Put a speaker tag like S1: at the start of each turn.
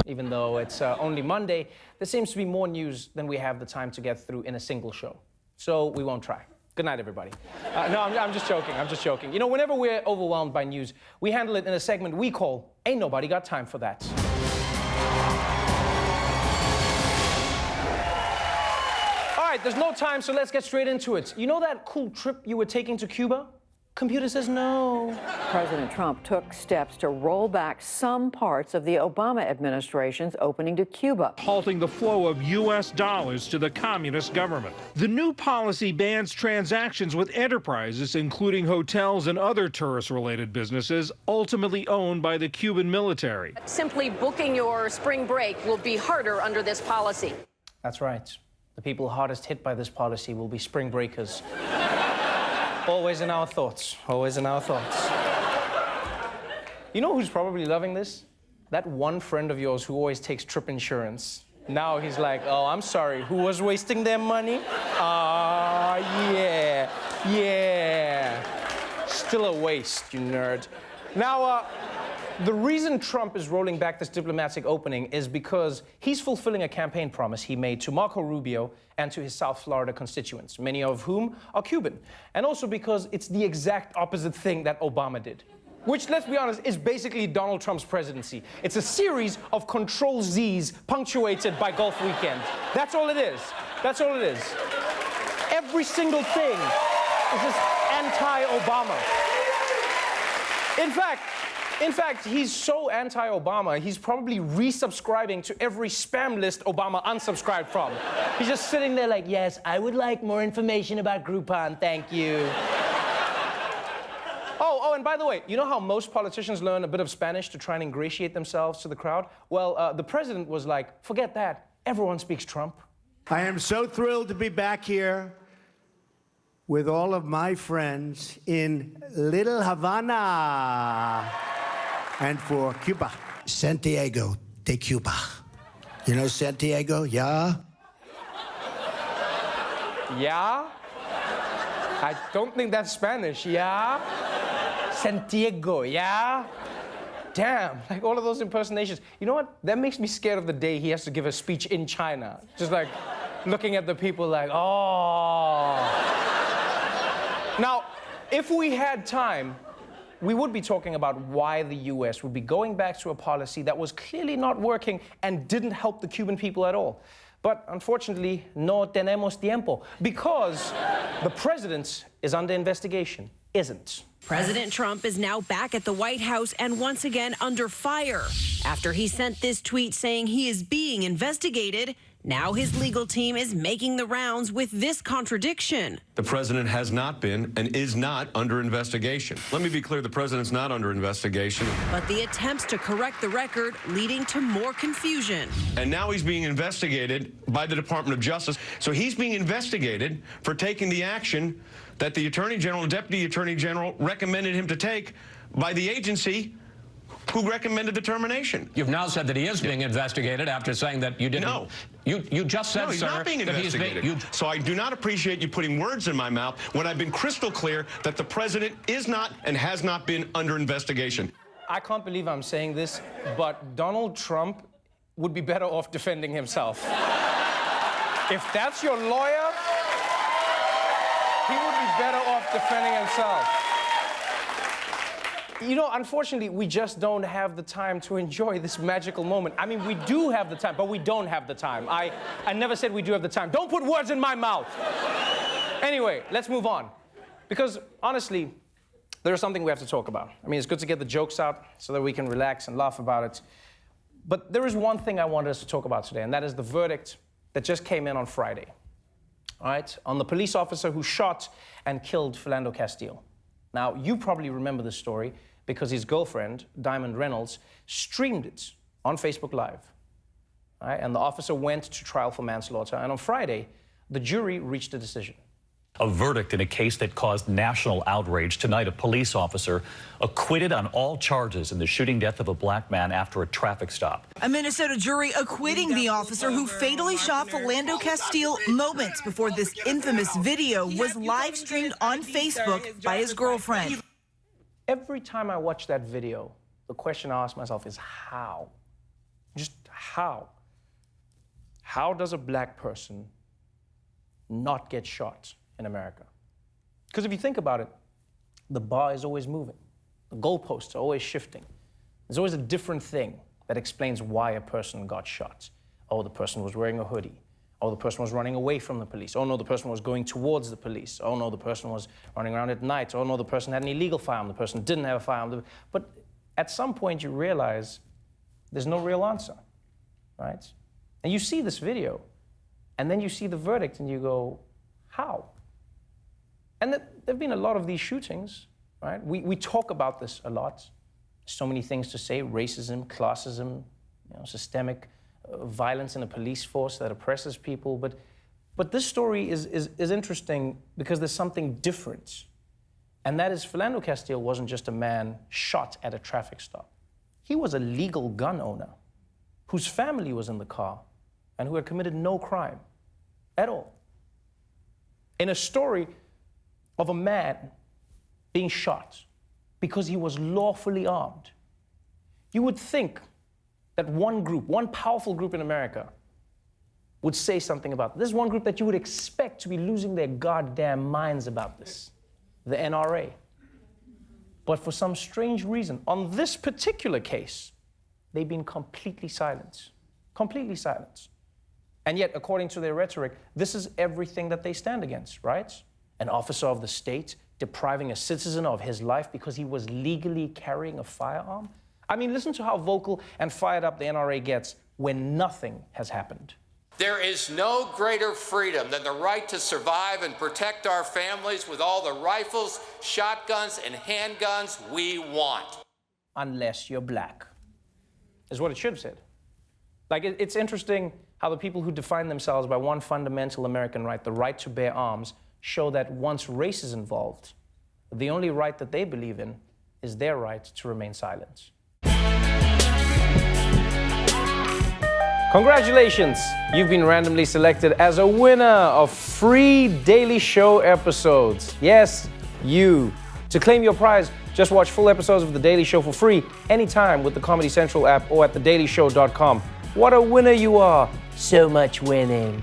S1: Even though it's only Monday, there seems to be more news than we have the time to get through in a single show. So we won't try. Good night, everybody. No, I'm just joking. I'm just joking. You know, whenever we're overwhelmed by news, we handle it in a segment we call Ain't Nobody Got Time for That. All right, there's no time, so let's get straight into it. You know that cool trip you were taking to Cuba? Computer says no.
S2: President Trump took steps to roll back some parts of the Obama administration's opening to Cuba,
S3: halting the flow of U.S. dollars to the communist government. The new policy bans transactions with enterprises, including hotels and other tourist-related businesses, ultimately owned by the Cuban military.
S4: Simply booking your spring break will be harder under this policy.
S1: That's right. The people hardest hit by this policy will be spring breakers. Always in our thoughts. Always in our thoughts. You know who's probably loving this? That one friend of yours who always takes trip insurance. Now he's like, oh, I'm sorry, who was wasting their money? Yeah. Still a waste, you nerd. Now, the reason Trump is rolling back this diplomatic opening is because he's fulfilling a campaign promise he made to Marco Rubio and to his South Florida constituents, many of whom are Cuban. And also because it's the exact opposite thing that Obama did, which, let's be honest, is basically Donald Trump's presidency. It's a series of Control-Zs punctuated by Gulf Weekend. That's all it is. That's all it is. Every single thing is just anti-Obama. In fact, he's so anti-Obama, he's probably resubscribing to every spam list Obama unsubscribed from. He's just sitting there like, yes, I would like more information about Groupon, thank you. Oh, and by the way, you know how most politicians learn a bit of Spanish to try and ingratiate themselves to the crowd? Well, the president was like, forget that, everyone speaks Trump.
S5: I am so thrilled to be back here with all of my friends in Little Havana. And for Cuba, Santiago de Cuba. You know Santiago, yeah?
S1: Yeah? I don't think that's Spanish, yeah? Santiago, yeah? Damn, like all of those impersonations. You know what? That makes me scared of the day he has to give a speech in China. Just like looking at the people like, oh. Now, if we had time, we would be talking about why the U.S. would be going back to a policy that was clearly not working and didn't help the Cuban people at all. But unfortunately, no tenemos tiempo, because the president is under investigation, isn't.
S6: President Trump is now back at the White House and once again under fire after he sent this tweet saying he is being investigated. Now his legal team is making the rounds with this contradiction.
S7: The president has not been and is not under investigation. Let me be clear, the president's not under investigation.
S6: But the attempts to correct the record leading to more confusion.
S7: And now he's being investigated by the Department of Justice. So he's being investigated for taking the action that the Attorney General and Deputy Attorney General recommended him to take by the agency who recommended the termination.
S8: You've now said that he is being investigated after saying that you didn't.
S7: No.
S8: You just said,
S7: no, he's
S8: sir,
S7: not being investigated. So I do not appreciate you putting words in my mouth when I've been crystal clear that the president is not and has not been under investigation.
S1: I can't believe I'm saying this, but Donald Trump would be better off defending himself. If that's your lawyer, he would be better off defending himself. You know, unfortunately, we just don't have the time to enjoy this magical moment. I mean, we do have the time, but we don't have the time. I never said we do have the time. Don't put words in my mouth. Anyway, let's move on. Because, honestly, there's something we have to talk about. I mean, it's good to get the jokes out so that we can relax and laugh about it. But there is one thing I wanted us to talk about today, and that is the verdict that just came in on Friday. All right? On the police officer who shot and killed Philando Castile. Now, you probably remember this story because his girlfriend, Diamond Reynolds, streamed it on Facebook Live. All right? And the officer went to trial for manslaughter. And on Friday, the jury reached a decision.
S9: A verdict in a case that caused national outrage. Tonight, a police officer acquitted on all charges in the shooting death of a black man after a traffic stop.
S10: A Minnesota jury acquitting the officer who fatally shot Philando Castile moments before this infamous video was live streamed on Facebook by his girlfriend.
S1: Every time I watch that video, the question I ask myself is how? Just how? How does a black person not get shot in America? Because if you think about it, the bar is always moving. The goalposts are always shifting. There's always a different thing that explains why a person got shot. Oh, the person was wearing a hoodie. Oh, the person was running away from the police. Oh, no, the person was going towards the police. Oh, no, the person was running around at night. Oh, no, the person had an illegal firearm. The person didn't have a firearm. But at some point, you realize there's no real answer, right? And you see this video, and then you see the verdict, and you go, how? And there have been a lot of these shootings, right? We talk about this a lot. So many things to say: racism, classism, systemic violence in a police force that oppresses people. But this story is interesting because there's something different. And that is, Philando Castile wasn't just a man shot at a traffic stop. He was a legal gun owner whose family was in the car and who had committed no crime at all. In a story of a man being shot because he was lawfully armed, you would think that one group, one powerful group in America, would say something about this. This is one group that you would expect to be losing their goddamn minds about this, the NRA. But for some strange reason, on this particular case, they've been completely silent. Completely silent. And yet, according to their rhetoric, this is everything that they stand against, right? An officer of the state depriving a citizen of his life because he was legally carrying a firearm? I mean, listen to how vocal and fired up the NRA gets when nothing has happened.
S11: There is no greater freedom than the right to survive and protect our families with all the rifles, shotguns, and handguns we want.
S1: Unless you're black, is what it should have said. Like, it's interesting how the people who define themselves by one fundamental American right, the right to bear arms, show that once race is involved, the only right that they believe in is their right to remain silent. Congratulations! You've been randomly selected as a winner of free Daily Show episodes. Yes, you. To claim your prize, just watch full episodes of The Daily Show for free anytime with the Comedy Central app or at thedailyshow.com. What a winner you are! So much winning.